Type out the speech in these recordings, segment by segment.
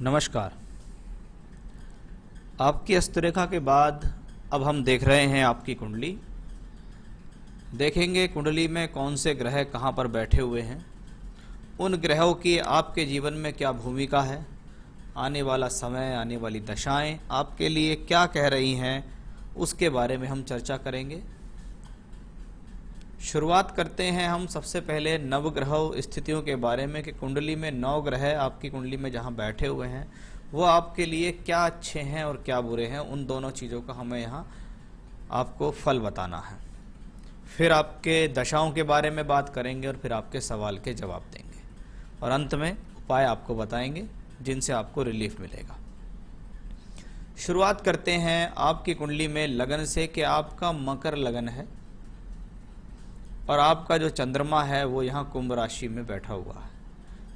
नमस्कार। आपकी हस्तरेखा के बाद अब हम देख रहे हैं आपकी कुंडली। देखेंगे कुंडली में कौन से ग्रह कहाँ पर बैठे हुए हैं, उन ग्रहों की आपके जीवन में क्या भूमिका है, आने वाला समय, आने वाली दशाएं आपके लिए क्या कह रही हैं, उसके बारे में हम चर्चा करेंगे। शुरुआत करते हैं हम सबसे पहले नवग्रह स्थितियों के बारे में कि कुंडली में 9 ग्रह आपकी कुंडली में जहां बैठे हुए हैं वो आपके लिए क्या अच्छे हैं और क्या बुरे हैं। उन दोनों चीज़ों का हमें यहाँ आपको फल बताना है। फिर आपके दशाओं के बारे में बात करेंगे और फिर आपके सवाल के जवाब देंगे और अंत में उपाय आपको बताएंगे जिनसे आपको रिलीफ मिलेगा। शुरुआत करते हैं आपकी कुंडली में लगन से कि आपका मकर लगन है और आपका जो चंद्रमा है वो यहाँ कुंभ राशि में बैठा हुआ है।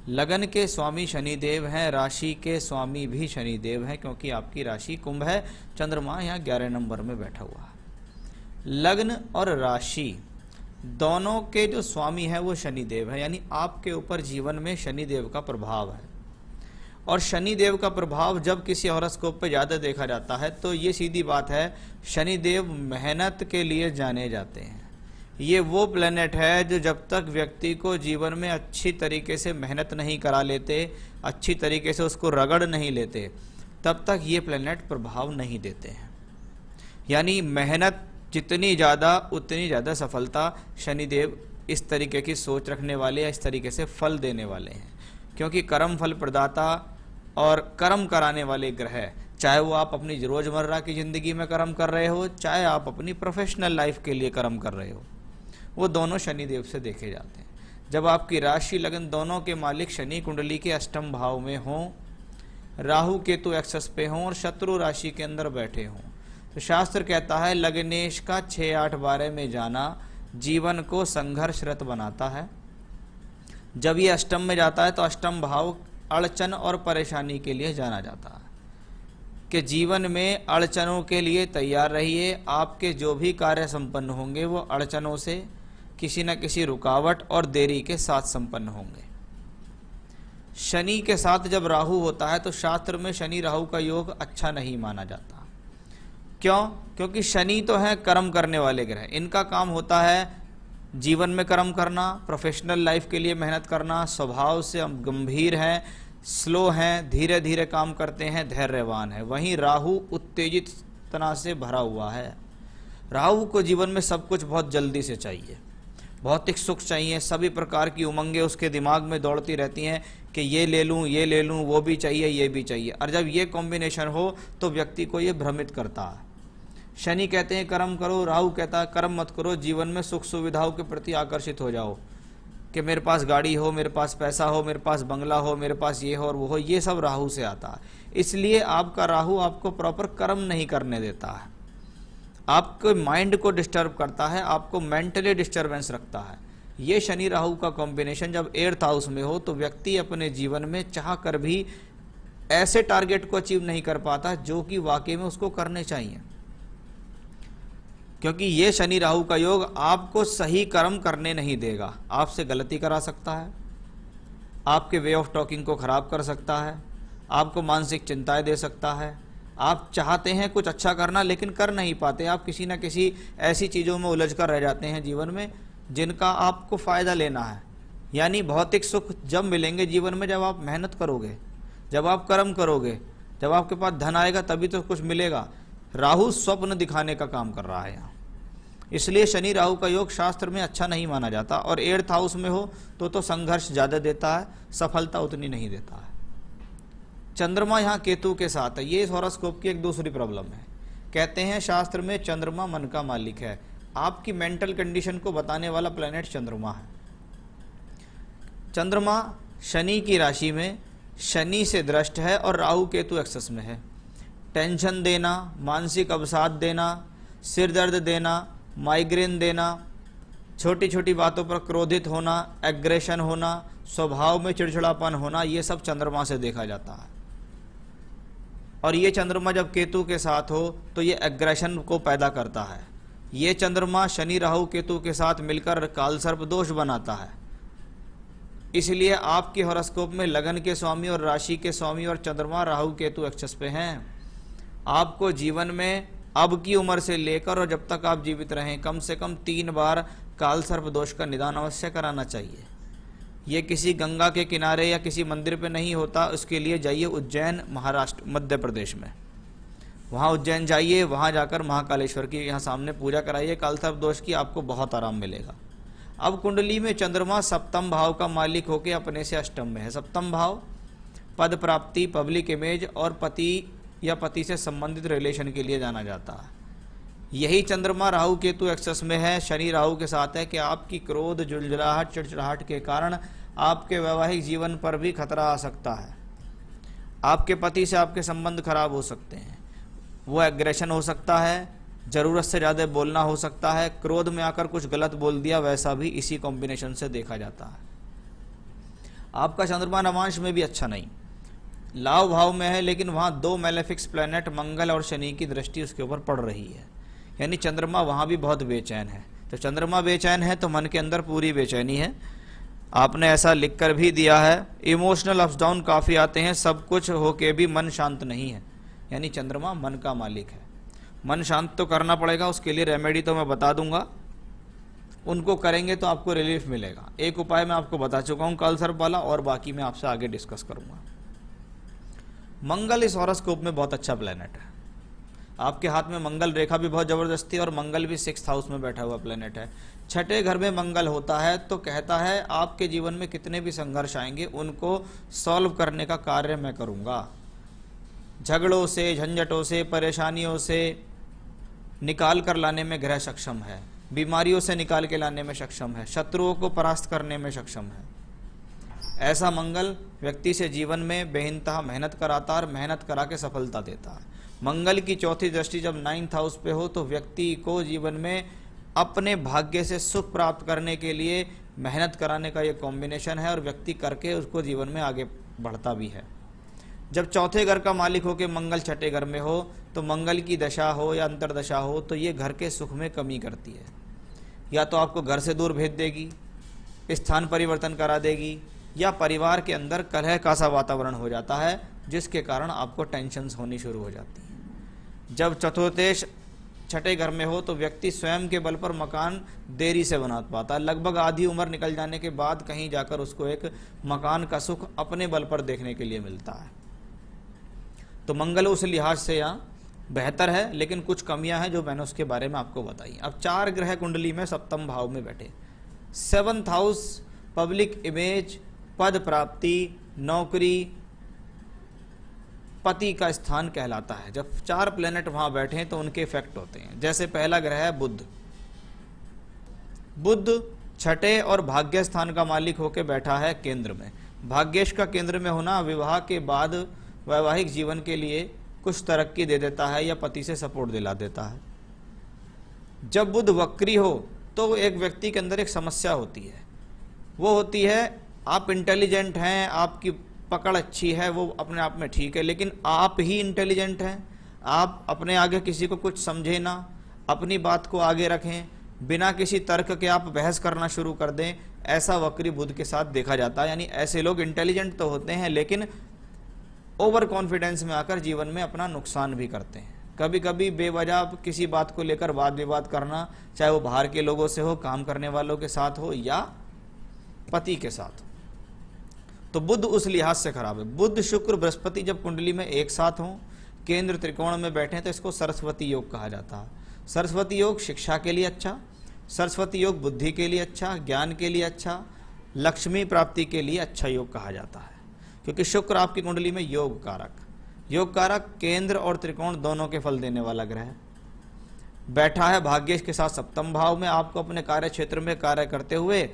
लगन के स्वामी शनिदेव हैं, राशि के स्वामी भी शनिदेव हैं क्योंकि आपकी राशि कुंभ है, चंद्रमा यहाँ 11 नंबर में बैठा हुआ है। लग्न और राशि दोनों के जो स्वामी है वो शनिदेव है, यानी आपके ऊपर जीवन में शनिदेव का प्रभाव है। और शनिदेव का प्रभाव जब किसी हॉरोस्कोप पे ज़्यादा देखा जाता है तो ये सीधी बात है, शनिदेव मेहनत के लिए जाने जाते हैं। ये वो प्लेनेट है जो जब तक व्यक्ति को जीवन में अच्छी तरीके से मेहनत नहीं करा लेते, अच्छी तरीके से उसको रगड़ नहीं लेते, तब तक ये प्लेनेट प्रभाव नहीं देते हैं। यानी मेहनत जितनी ज़्यादा उतनी ज़्यादा सफलता शनिदेव इस तरीके की सोच रखने वाले या इस तरीके से फल देने वाले हैं, क्योंकि कर्म फल प्रदाता और कर्म कराने वाले ग्रह, चाहे वो आप अपनी रोज़मर्रा की ज़िंदगी में कर्म कर रहे हो, चाहे आप अपनी प्रोफेशनल लाइफ के लिए कर्म कर रहे हो, वो दोनों शनिदेव से देखे जाते हैं। जब आपकी राशि लगन दोनों के मालिक शनि कुंडली के अष्टम भाव में हों, राहु केतु एक्सेस पे हों और शत्रु राशि के अंदर बैठे हों, तो शास्त्र कहता है लग्नेश का 6, 8, 12 में जाना जीवन को संघर्षरत बनाता है। जब ये अष्टम में जाता है तो अष्टम भाव अड़चन और परेशानी के लिए जाना जाता है कि जीवन में अड़चनों के लिए तैयार रहिए। आपके जो भी कार्य संपन्न होंगे वो अड़चनों से, किसी न किसी रुकावट और देरी के साथ संपन्न होंगे। शनि के साथ जब राहु होता है तो शास्त्र में शनि राहु का योग अच्छा नहीं माना जाता। क्यों? क्योंकि शनि तो है कर्म करने वाले ग्रह, इनका काम होता है जीवन में कर्म करना, प्रोफेशनल लाइफ के लिए मेहनत करना, स्वभाव से गंभीर हैं, स्लो हैं, धीरे धीरे काम करते हैं, धैर्यवान है। वहीं राहु उत्तेजित तना से भरा हुआ है। राहु को जीवन में सब कुछ बहुत जल्दी से चाहिए, भौतिक सुख चाहिए, सभी प्रकार की उमंगें उसके दिमाग में दौड़ती रहती हैं कि ये ले लूँ, वो भी चाहिए, ये भी चाहिए। और जब ये कॉम्बिनेशन हो तो व्यक्ति को ये भ्रमित करता है। शनि कहते हैं कर्म करो, राहु कहता है कर्म मत करो, जीवन में सुख सुविधाओं के प्रति आकर्षित हो जाओ कि मेरे पास गाड़ी हो, मेरे पास पैसा हो, मेरे पास बंगला हो, मेरे पास ये हो और वो हो। ये सब राहु से आता है। इसलिए आपका राहु आपको प्रॉपर कर्म नहीं करने देता है, आपके माइंड को डिस्टर्ब करता है, आपको मेंटली डिस्टर्बेंस रखता है। ये शनि राहु का कॉम्बिनेशन जब 8th हाउस में हो तो व्यक्ति अपने जीवन में चाह कर भी ऐसे टारगेट को अचीव नहीं कर पाता जो कि वाकई में उसको करने चाहिए, क्योंकि ये शनि राहु का योग आपको सही कर्म करने नहीं देगा, आपसे गलती करा सकता है, आपके वे ऑफ टॉकिंग को खराब कर सकता है, आपको मानसिक चिंताएं दे सकता है। आप चाहते हैं कुछ अच्छा करना लेकिन कर नहीं पाते, आप किसी न किसी ऐसी चीज़ों में उलझ कर रह जाते हैं जीवन में जिनका आपको फ़ायदा लेना है। यानी भौतिक सुख जब मिलेंगे जीवन में जब आप मेहनत करोगे, जब आप कर्म करोगे, जब आपके पास धन आएगा तभी तो कुछ मिलेगा। राहु स्वप्न दिखाने का काम कर रहा है यहाँ, इसलिए शनि राहु का योग शास्त्र में अच्छा नहीं माना जाता। और 8th हाउस में हो तो संघर्ष ज़्यादा देता है, सफलता उतनी नहीं देता है। चंद्रमा यहाँ केतु के साथ है, ये इस हॉरोस्कोप की एक दूसरी प्रॉब्लम है। कहते हैं शास्त्र में चंद्रमा मन का मालिक है, आपकी मेंटल कंडीशन को बताने वाला प्लेनेट चंद्रमा है। चंद्रमा शनि की राशि में शनि से दृष्ट है और राहु केतु एक्सेस में है। टेंशन देना, मानसिक अवसाद देना, सिर दर्द देना, माइग्रेन देना, छोटी छोटी बातों पर क्रोधित होना, एग्रेशन होना, स्वभाव में चिड़चिड़ापन होना, ये सब चंद्रमा से देखा जाता है। और ये चंद्रमा जब केतु के साथ हो तो ये एग्रेशन को पैदा करता है। ये चंद्रमा शनि राहु केतु के साथ मिलकर कालसर्प दोष बनाता है। इसलिए आपके हॉरोस्कोप में लगन के स्वामी और राशि के स्वामी और चंद्रमा राहु केतु एक्सेस पे हैं। आपको जीवन में अब की उम्र से लेकर और जब तक आप जीवित रहें कम से कम 3 बार काल सर्प दोष का निदान अवश्य कराना चाहिए। ये किसी गंगा के किनारे या किसी मंदिर पे नहीं होता। उसके लिए जाइए उज्जैन, महाराष्ट्र, मध्य प्रदेश में, वहाँ उज्जैन जाइए, वहाँ जाकर महाकालेश्वर की यहाँ सामने पूजा कराइए काल सर्प दोष की, आपको बहुत आराम मिलेगा। अब कुंडली में चंद्रमा सप्तम भाव का मालिक होकर अपने से अष्टम में है। सप्तम भाव पद प्राप्ति, पब्लिक इमेज और पति या पति से संबंधित रिलेशन के लिए जाना जाता है। यही चंद्रमा राहु केतु एक्सेस में है, शनि राहु के साथ है कि आपकी क्रोध, जुलझुलाहट, चिड़चिड़ाहट के कारण आपके वैवाहिक जीवन पर भी खतरा आ सकता है। आपके पति से आपके संबंध खराब हो सकते हैं। वो एग्रेशन हो सकता है, ज़रूरत से ज़्यादा बोलना हो सकता है, क्रोध में आकर कुछ गलत बोल दिया, वैसा भी इसी कॉम्बिनेशन से देखा जाता है। आपका चंद्रमा नवांश में भी अच्छा नहीं, लाभ भाव में है, लेकिन वहाँ 2 मैलेफिक्स प्लैनेट मंगल और शनि की दृष्टि उसके ऊपर पड़ रही है, यानी चंद्रमा वहाँ भी बहुत बेचैन है। तो चंद्रमा बेचैन है तो मन के अंदर पूरी बेचैनी है। आपने ऐसा लिख कर भी दिया है, इमोशनल अप्स डाउन काफ़ी आते हैं, सब कुछ होके भी मन शांत नहीं है, यानी चंद्रमा मन का मालिक है। मन शांत तो करना पड़ेगा, उसके लिए रेमेडी तो मैं बता दूंगा, उनको करेंगे तो आपको रिलीफ मिलेगा। एक उपाय मैं आपको बता चुका हूँ काल सर्प वाला, और बाकी मैं आपसे आगे डिस्कस करूंगा। मंगल इस हॉरोस्कोप में बहुत अच्छा प्लेनेट है। आपके हाथ में मंगल रेखा भी बहुत ज़बरदस्ती है और मंगल भी 6th हाउस में बैठा हुआ प्लेनेट है। 6ठे घर में मंगल होता है तो कहता है आपके जीवन में कितने भी संघर्ष आएंगे उनको सॉल्व करने का कार्य मैं करूँगा। झगड़ों से, झंझटों से, परेशानियों से निकाल कर लाने में ग्रह सक्षम है, बीमारियों से निकाल के लाने में सक्षम है, शत्रुओं को परास्त करने में सक्षम है। ऐसा मंगल व्यक्ति से जीवन में बेइंतहा मेहनत कराता और मेहनत करा के सफलता देता है। मंगल की चौथी दृष्टि जब 9th हाउस पे हो तो व्यक्ति को जीवन में अपने भाग्य से सुख प्राप्त करने के लिए मेहनत कराने का ये कॉम्बिनेशन है और व्यक्ति करके उसको जीवन में आगे बढ़ता भी है। जब चौथे घर का मालिक हो के मंगल 6ठे घर में हो तो मंगल की दशा हो या अंतरदशा हो तो ये घर के सुख में कमी करती है। या तो आपको घर से दूर भेज देगी, स्थान परिवर्तन करा देगी, या परिवार के अंदर कलह का सा वातावरण हो जाता है जिसके कारण आपको टेंशन्स होनी शुरू हो जाती हैं। जब चतुर्थेश 6ठे घर में हो तो व्यक्ति स्वयं के बल पर मकान देरी से बना पाता है। लगभग आधी उम्र निकल जाने के बाद कहीं जाकर उसको एक मकान का सुख अपने बल पर देखने के लिए मिलता है। तो मंगल उस लिहाज से यहाँ बेहतर है, लेकिन कुछ कमियां हैं जो मैंने उसके बारे में आपको बताई। अब 4 ग्रह कुंडली में सप्तम भाव में बैठे। 7th हाउस पब्लिक इमेज, पद प्राप्ति, नौकरी, पति का स्थान कहलाता है। जब 4 प्लेनेट वहां बैठे हैं तो उनके इफेक्ट होते हैं। जैसे पहला ग्रह है बुध। बुध 6ठे और भाग्य स्थान का मालिक होकर बैठा है केंद्र में। भाग्येश का केंद्र में होना विवाह के बाद वैवाहिक जीवन के लिए कुछ तरक्की दे देता है या पति से सपोर्ट दिला देता है। जब बुध वक्री हो तो एक व्यक्ति के अंदर एक समस्या होती है, वो होती है आप इंटेलिजेंट हैं, आपकी पकड़ अच्छी है, वो अपने आप में ठीक है, लेकिन आप ही इंटेलिजेंट हैं, आप अपने आगे किसी को कुछ समझे ना, अपनी बात को आगे रखें, बिना किसी तर्क के आप बहस करना शुरू कर दें, ऐसा वक्री बुध के साथ देखा जाता है। यानी ऐसे लोग इंटेलिजेंट तो होते हैं लेकिन ओवर कॉन्फिडेंस में आकर जीवन में अपना नुकसान भी करते हैं। कभी कभी बेवजह किसी बात को लेकर वाद विवाद करना, चाहे वो बाहर के लोगों से हो, काम करने वालों के साथ हो या पति के साथ। तो बुध उस लिहाज से खराब है। बुध, शुक्र, बृहस्पति जब कुंडली में एक साथ हों, केंद्र त्रिकोण में बैठे तो इसको सरस्वती योग कहा जाता है। सरस्वती योग शिक्षा के लिए अच्छा, सरस्वती योग बुद्धि के लिए अच्छा, ज्ञान के लिए अच्छा, लक्ष्मी प्राप्ति के लिए अच्छा योग कहा जाता है, क्योंकि शुक्र आपकी कुंडली में योग कारक केंद्र और त्रिकोण दोनों के फल देने वाला ग्रह बैठा है। भाग्येश के साथ सप्तम भाव में आपको अपने कार्य क्षेत्र में कार्य करते हुए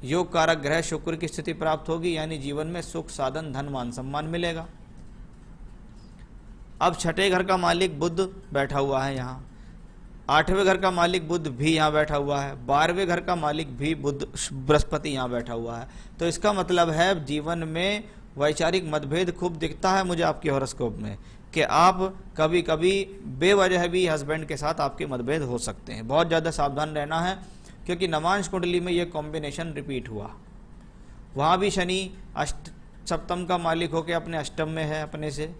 योग कारक ग्रह शुक्र की स्थिति प्राप्त होगी, यानी जीवन में सुख, साधन, धन, मान, सम्मान मिलेगा। अब 6ठे घर का मालिक बुध बैठा हुआ है यहाँ, 8वें घर का मालिक बुध भी यहाँ बैठा हुआ है, 12वें घर का मालिक भी बुध बृहस्पति यहाँ बैठा हुआ है। तो इसका मतलब है जीवन में वैचारिक मतभेद खूब दिखता है मुझे आपके हॉरोस्कोप में, कि आप कभी कभी बेवजह भी हस्बैंड के साथ आपके मतभेद हो सकते हैं। बहुत ज़्यादा सावधान रहना है, क्योंकि नवांश कुंडली में ये कॉम्बिनेशन रिपीट हुआ। वहाँ भी शनि सप्तम का मालिक होकर अपने अष्टम में है अपने से।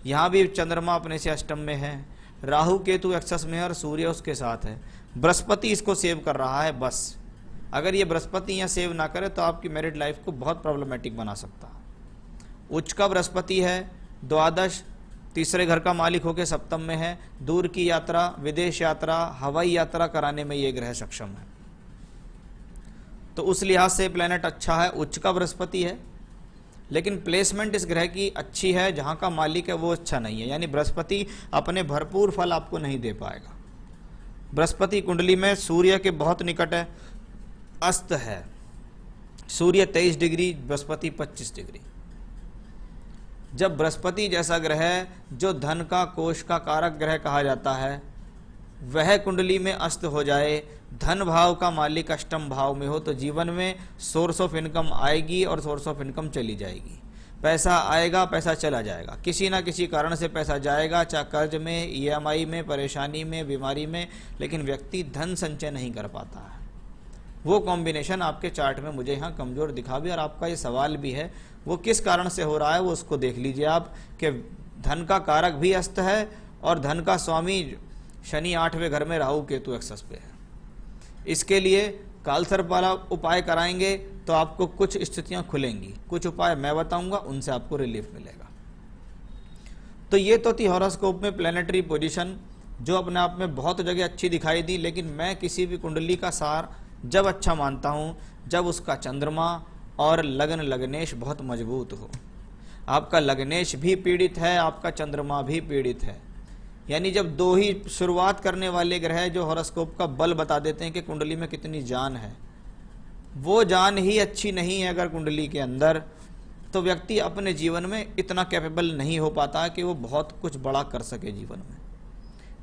यहाँ भी चंद्रमा अपने से अष्टम में है, राहु केतु एक्सेस में है और सूर्य उसके साथ है। बृहस्पति इसको सेव कर रहा है बस। अगर ये बृहस्पति यहाँ सेव ना करे तो आपकी मैरिड लाइफ को बहुत प्रॉब्लमेटिक बना सकता है। उच्च का बृहस्पति है, द्वादश तीसरे घर का मालिक होकर सप्तम में है। दूर की यात्रा, विदेश यात्रा, हवाई यात्रा कराने में ये ग्रह सक्षम है। तो उस लिहाज से प्लेनेट अच्छा है, उच्च का बृहस्पति है। लेकिन प्लेसमेंट इस ग्रह की अच्छी है, जहां का मालिक है वो अच्छा नहीं है, यानी बृहस्पति अपने भरपूर फल आपको नहीं दे पाएगा। बृहस्पति कुंडली में सूर्य के बहुत निकट है, अस्त है। सूर्य 23 डिग्री, बृहस्पति 25 डिग्री। जब बृहस्पति जैसा ग्रह जो धन का, कोष का कारक ग्रह कहा जाता है, वह कुंडली में अस्त हो जाए, धन भाव का मालिक अष्टम भाव में हो, तो जीवन में सोर्स ऑफ इनकम आएगी और सोर्स ऑफ इनकम चली जाएगी। पैसा आएगा, पैसा चला जाएगा, किसी ना किसी कारण से पैसा जाएगा, चाहे कर्ज में, EMI में, परेशानी में, बीमारी में, लेकिन व्यक्ति धन संचय नहीं कर पाता है। वो कॉम्बिनेशन आपके चार्ट में मुझे यहाँ कमज़ोर दिखा भी, और आपका ये सवाल भी है वो किस कारण से हो रहा है, वो उसको देख लीजिए आप कि धन का कारक भी अस्त है और धन का स्वामी शनि 8वें घर में राहु केतु एक्सेस पे है। इसके लिए कालसर्प वाला उपाय कराएंगे तो आपको कुछ स्थितियां खुलेंगी, कुछ उपाय मैं बताऊंगा, उनसे आपको रिलीफ मिलेगा। तो ये तो थी हॉरोस्कोप में प्लैनेटरी पोजीशन, जो अपने आप में बहुत जगह अच्छी दिखाई दी। लेकिन मैं किसी भी कुंडली का सार जब अच्छा मानता हूं जब उसका चंद्रमा और लग्न लग्नेश बहुत मजबूत हो। आपका लग्नेश भी पीड़ित है, आपका चंद्रमा भी पीड़ित है, यानी जब दो ही शुरुआत करने वाले ग्रह जो हॉरोस्कोप का बल बता देते हैं कि कुंडली में कितनी जान है, वो जान ही अच्छी नहीं है अगर कुंडली के अंदर, तो व्यक्ति अपने जीवन में इतना कैपेबल नहीं हो पाता कि वो बहुत कुछ बड़ा कर सके जीवन में।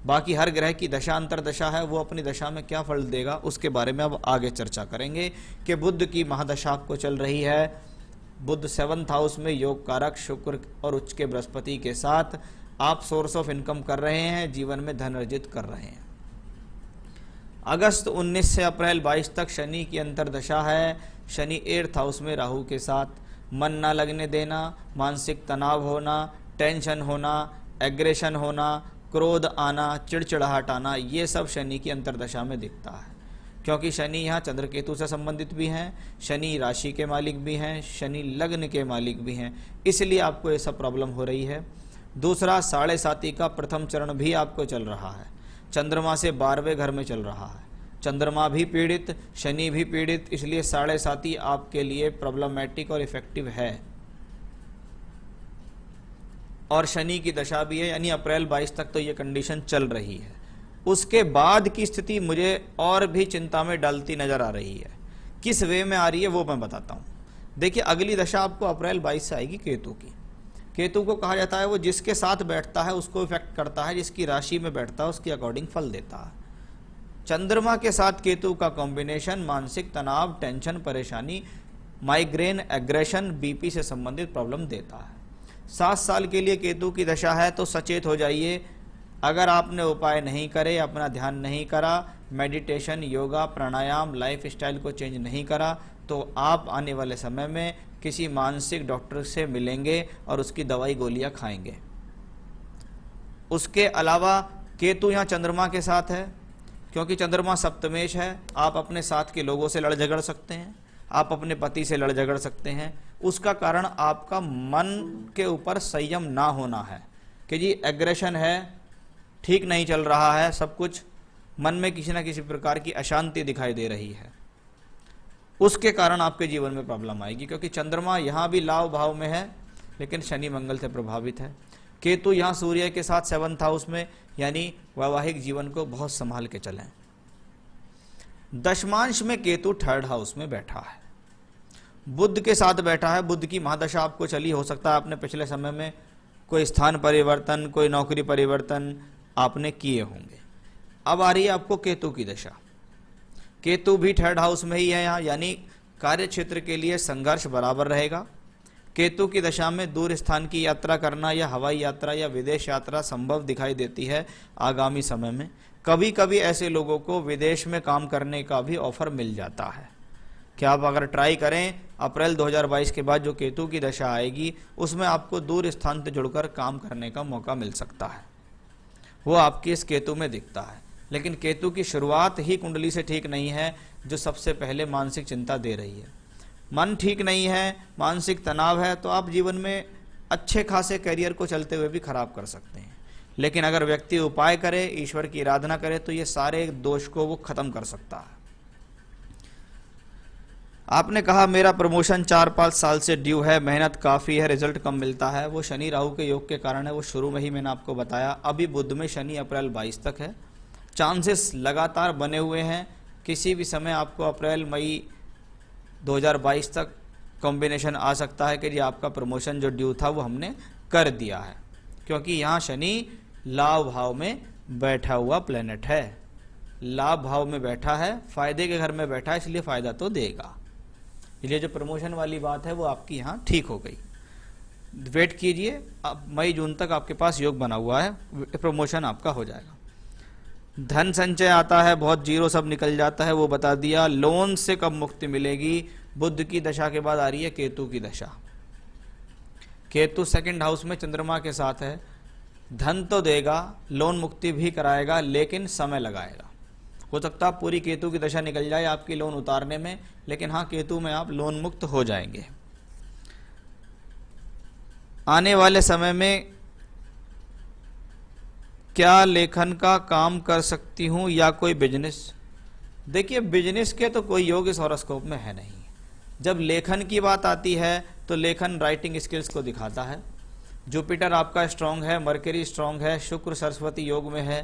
बाकी हर ग्रह की दशा अंतरदशा है, वो अपनी दशा में क्या फल देगा उसके बारे में अब आगे चर्चा करेंगे कि बुध की महादशा आपको चल रही है। बुध 7th हाउस में योग कारक शुक्र और उच्च के बृहस्पति के साथ आप सोर्स ऑफ इनकम कर रहे हैं, जीवन में धन अर्जित कर रहे हैं। अगस्त 19 से अप्रैल 22 तक शनि की अंतरदशा है। शनि 8th हाउस में राहु के साथ, मन ना लगने देना, मानसिक तनाव होना, टेंशन होना, एग्रेशन होना, क्रोध आना, चिड़चिड़ाहट आना, ये सब शनि की अंतरदशा में दिखता है। क्योंकि शनि यहाँ चंद्र केतु से संबंधित भी हैं, शनि राशि के मालिक भी हैं, शनि लग्न के मालिक भी हैं, इसलिए आपको ये सब प्रॉब्लम हो रही है। दूसरा, 7.5 का प्रथम चरण भी आपको चल रहा है, चंद्रमा से 12वें घर में चल रहा है। चंद्रमा भी पीड़ित, शनि भी पीड़ित, इसलिए 7.5 आपके लिए प्रॉब्लमेटिक और इफेक्टिव है। और शनि की दशा भी है, यानी अप्रैल 22 तक तो ये कंडीशन चल रही है। उसके बाद की स्थिति मुझे और भी चिंता में डालती नजर आ रही है। किस वे में आ रही है वो मैं बताता हूँ। देखिए, अगली दशा आपको अप्रैल 22 से आएगी केतु की। केतु को कहा जाता है वो जिसके साथ बैठता है उसको इफेक्ट करता है, जिसकी राशि में बैठता है उसके अकॉर्डिंग फल देता है। चंद्रमा के साथ केतु का कॉम्बिनेशन मानसिक तनाव, टेंशन, परेशानी, माइग्रेन, एग्रेशन, बीपी से संबंधित प्रॉब्लम देता है। 7 साल के लिए केतु की दशा है, तो सचेत हो जाइए। अगर आपने उपाय नहीं करे, अपना ध्यान नहीं करा, मेडिटेशन, योगा, प्राणायाम, लाइफ स्टाइल को चेंज नहीं करा, तो आप आने वाले समय में किसी मानसिक डॉक्टर से मिलेंगे और उसकी दवाई गोलियां खाएंगे। उसके अलावा केतु यहाँ चंद्रमा के साथ है, क्योंकि चंद्रमा सप्तमेश है। आप अपने साथ के लोगों से लड़ झगड़ सकते हैं, आप अपने पति से लड़ झगड़ सकते हैं। उसका कारण आपका मन के ऊपर संयम ना होना है कि जी एग्रेशन है, ठीक नहीं चल रहा है सब कुछ, मन में किसी न किसी प्रकार की अशांति दिखाई दे रही है, उसके कारण आपके जीवन में प्रॉब्लम आएगी। क्योंकि चंद्रमा यहाँ भी लाभ भाव में है, लेकिन शनि मंगल से प्रभावित है। केतु यहाँ सूर्य के साथ 7th हाउस में, यानी वैवाहिक जीवन को बहुत संभाल के चलें। दशमांश में केतु 3rd हाउस में बैठा है, बुध के साथ बैठा है। बुध की महादशा आपको चली, हो सकता है आपने पिछले समय में कोई स्थान परिवर्तन, कोई नौकरी परिवर्तन आपने किए होंगे। अब आ रही है आपको केतु की दशा। केतु भी 3rd हाउस में ही है यहाँ, यानी कार्य क्षेत्र के लिए संघर्ष बराबर रहेगा। केतु की दशा में दूर स्थान की यात्रा करना या हवाई यात्रा या विदेश यात्रा संभव दिखाई देती है आगामी समय में। कभी कभी ऐसे लोगों को विदेश में काम करने का भी ऑफर मिल जाता है। कि आप अगर ट्राई करें अप्रैल 2022 के बाद जो केतु की दशा आएगी उसमें आपको दूर स्थान से जुड़कर काम करने का मौका मिल सकता है, वो आपकी इस केतु में दिखता है। लेकिन केतु की शुरुआत ही कुंडली से ठीक नहीं है, जो सबसे पहले मानसिक चिंता दे रही है। मन ठीक नहीं है, मानसिक तनाव है, तो आप जीवन में अच्छे खासे करियर को चलते हुए भी खराब कर सकते हैं। लेकिन अगर व्यक्ति उपाय करे, ईश्वर की आराधना करे, तो ये सारे दोष को वो खत्म कर सकता है। आपने कहा मेरा प्रमोशन 4-5 साल से ड्यू है, मेहनत काफ़ी है, रिजल्ट कम मिलता है। वो शनि राहु के योग के कारण है, वो शुरू में ही मैंने आपको बताया। अभी बुध में शनि अप्रैल 22 तक है, चांसेस लगातार बने हुए हैं। किसी भी समय आपको अप्रैल मई 2022 तक कॉम्बिनेशन आ सकता है कि जी आपका प्रमोशन जो ड्यू था वो हमने कर दिया है, क्योंकि यहाँ शनि लाभ भाव में बैठा हुआ प्लेनेट है, लाभ भाव में बैठा है, फायदे के घर में बैठा है, इसलिए फायदा तो देगा। इसलिए जो प्रमोशन वाली बात है वो आपकी यहाँ ठीक हो गई। वेट कीजिए, अब मई जून तक आपके पास योग बना हुआ है, प्रमोशन आपका हो जाएगा। धन संचय आता है, बहुत जीरो सब निकल जाता है, वो बता दिया। लोन से कब मुक्ति मिलेगी? बुध की दशा के बाद आ रही है केतु की दशा। केतु सेकंड हाउस में चंद्रमा के साथ है, धन तो देगा, लोन मुक्ति भी कराएगा, लेकिन समय लगाएगा। हो सकता है पूरी केतु की दशा निकल जाए आपकी लोन उतारने में, लेकिन हाँ केतु में आप लोन मुक्त हो जाएंगे। आने वाले समय में क्या लेखन का काम कर सकती हूँ या कोई बिजनेस? देखिए, बिजनेस के तो कोई योग इस हॉरोस्कोप में है नहीं। जब लेखन की बात आती है तो लेखन राइटिंग स्किल्स को दिखाता है। जुपिटर आपका स्ट्रांग है, मरकरी स्ट्रांग है, शुक्र सरस्वती योग में है,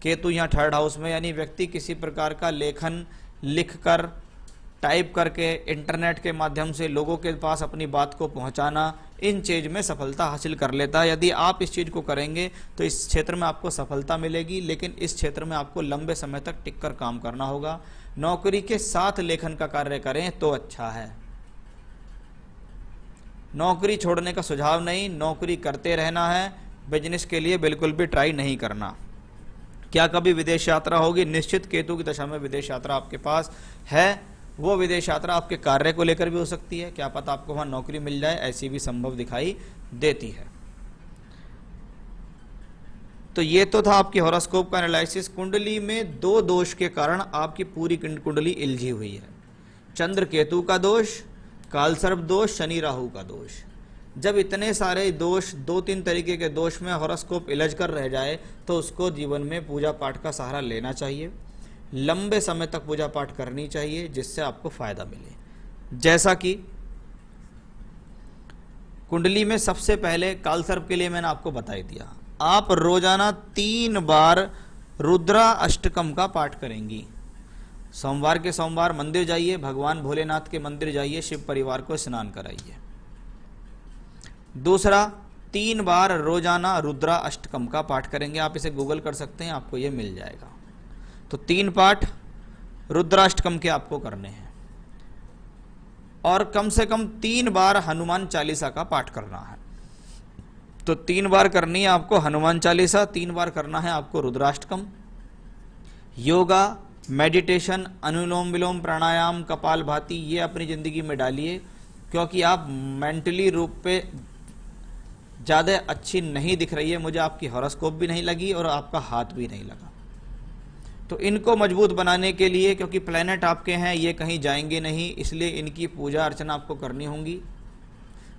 केतु यहाँ थर्ड हाउस में, यानी व्यक्ति किसी प्रकार का लेखन लिखकर, टाइप करके, इंटरनेट के माध्यम से लोगों के पास अपनी बात को पहुंचाना, इन चीज़ में सफलता हासिल कर लेता है। यदि आप इस चीज़ को करेंगे तो इस क्षेत्र में आपको सफलता मिलेगी, लेकिन इस क्षेत्र में आपको लंबे समय तक टिककर काम करना होगा। नौकरी के साथ लेखन का कार्य करें तो अच्छा है, नौकरी छोड़ने का सुझाव नहीं, नौकरी करते रहना है। बिजनेस के लिए बिल्कुल भी ट्राई नहीं करना। क्या कभी विदेश यात्रा होगी? निश्चित केतु की दशा में विदेश यात्रा आपके पास है। वो विदेश यात्रा आपके कार्य को लेकर भी हो सकती है, क्या पता आपको वहाँ नौकरी मिल जाए, ऐसी भी संभव दिखाई देती है। तो ये तो था आपकी हॉरोस्कोप का एनालिसिस। कुंडली में 2 दोष के कारण आपकी पूरी कुंडली इलझी हुई है। चंद्र केतु का दोष, कालसर्प दोष, शनि राहु का दोष। जब इतने सारे दोष, 2-3 तरीके के दोष में हॉरोस्कोप इलझ कर रह जाए तो उसको जीवन में पूजा पाठ का सहारा लेना चाहिए, लंबे समय तक पूजा पाठ करनी चाहिए, जिससे आपको फायदा मिले। जैसा कि कुंडली में सबसे पहले कालसर्प के लिए मैंने आपको बता ही दिया, आप रोजाना 3 बार रुद्रा अष्टकम का पाठ करेंगी। सोमवार के सोमवार मंदिर जाइए, भगवान भोलेनाथ के मंदिर जाइए, शिव परिवार को स्नान कराइए। दूसरा, 3 बार रोजाना रुद्रा अष्टकम का पाठ करेंगे। आप इसे गूगल कर सकते हैं, आपको ये मिल जाएगा। तो 3 पाठ रुद्राष्टकम के आपको करने हैं, और कम से कम 3 बार हनुमान चालीसा का पाठ करना है। तो 3 बार करनी है आपको हनुमान चालीसा, 3 बार करना है आपको रुद्राष्टकम। योगा, मेडिटेशन, अनुलोम विलोम, प्राणायाम, कपालभाति, ये अपनी ज़िंदगी में डालिए, क्योंकि आप मेंटली रूप पे ज़्यादा अच्छी नहीं दिख रही है मुझे, आपकी हॉरोस्कोप भी नहीं लगी और आपका हाथ भी नहीं लगा। तो इनको मजबूत बनाने के लिए, क्योंकि प्लैनेट आपके हैं, ये कहीं जाएंगे नहीं, इसलिए इनकी पूजा अर्चना आपको करनी होगी,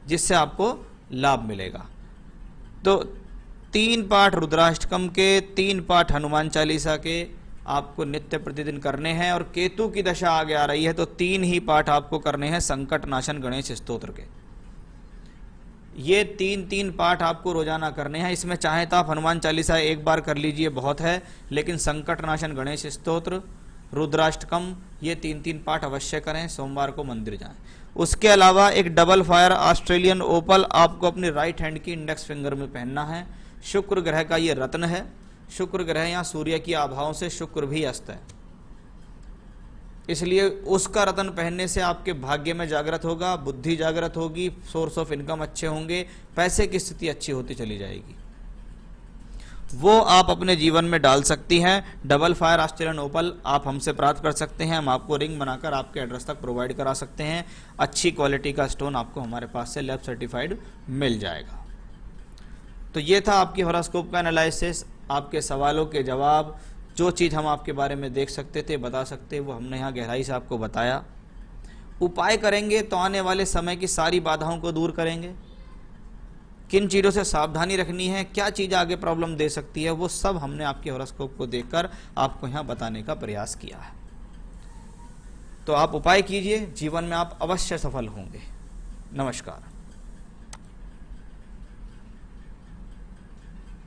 जिससे आपको लाभ मिलेगा। तो 3 पाठ रुद्राष्टकम के, 3 पाठ हनुमान चालीसा के आपको नित्य प्रतिदिन करने हैं। और केतु की दशा आगे आ रही है तो 3 ही पाठ आपको करने हैं संकट नाशन गणेश स्तोत्र के। ये 3 पाठ आपको रोजाना करने हैं। इसमें चाहे तो आप हनुमान चालीसा 1 बार कर लीजिए, बहुत है, लेकिन संकट नाशन गणेश स्तोत्र, रुद्राष्टकम, ये 3 पाठ अवश्य करें। सोमवार को मंदिर जाएं। उसके अलावा एक डबल फायर ऑस्ट्रेलियन ओपल आपको अपनी राइट हैंड की इंडेक्स फिंगर में पहनना है। शुक्र ग्रह का ये रत्न है। शुक्र ग्रह यहाँ सूर्य की आभाओं से शुक्र भी अस्त है, इसलिए उसका रत्न पहनने से आपके भाग्य में जागृत होगा, बुद्धि जागृत होगी, सोर्स ऑफ इनकम अच्छे होंगे, पैसे की स्थिति अच्छी होती चली जाएगी। वो आप अपने जीवन में डाल सकती हैं। डबल फायर ऑस्ट्रेलियन ओपल आप हमसे प्राप्त कर सकते हैं। हम आपको रिंग बनाकर आपके एड्रेस तक प्रोवाइड करा सकते हैं। अच्छी क्वालिटी का स्टोन आपको हमारे पास से लैब सर्टिफाइड मिल जाएगा। तो ये था आपकी हॉरोस्कोप का एनालिसिस, आपके सवालों के जवाब, जो चीज़ हम आपके बारे में देख सकते थे, बता सकते, वो हमने यहाँ गहराई से आपको बताया। उपाय करेंगे तो आने वाले समय की सारी बाधाओं को दूर करेंगे। किन चीज़ों से सावधानी रखनी है, क्या चीज़ आगे प्रॉब्लम दे सकती है, वो सब हमने आपके हॉरोस्कोप को देखकर आपको यहाँ बताने का प्रयास किया है। तो आप उपाय कीजिए, जीवन में आप अवश्य सफल होंगे। नमस्कार।